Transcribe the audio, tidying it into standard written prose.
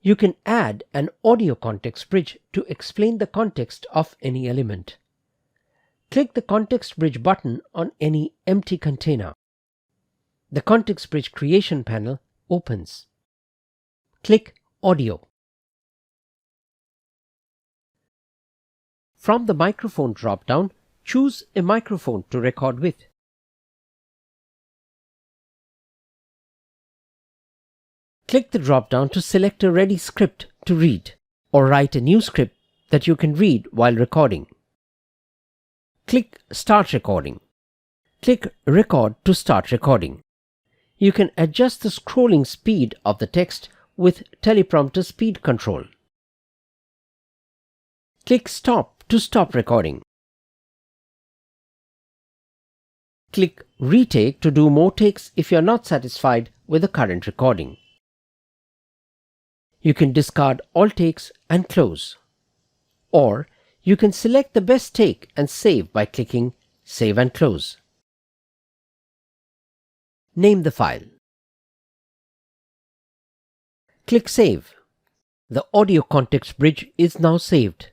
You can add an audio context bridge to explain the context of any element. Click the Context Bridge button on any empty container. The Context Bridge Creation panel opens. Click Audio. From the Microphone drop-down, choose a microphone to record with. Click the drop-down to select a ready script to read, or write a new script that you can read while recording. Click Start Recording. Click Record to start recording. You can adjust the scrolling speed of the text with teleprompter speed control. Click Stop to stop recording. Click Retake to do more takes if you are not satisfied with the current recording. You can discard all takes and close. Or you can select the best take and save by clicking Save and Close. Name the file. Click Save. The audio context bridge is now saved.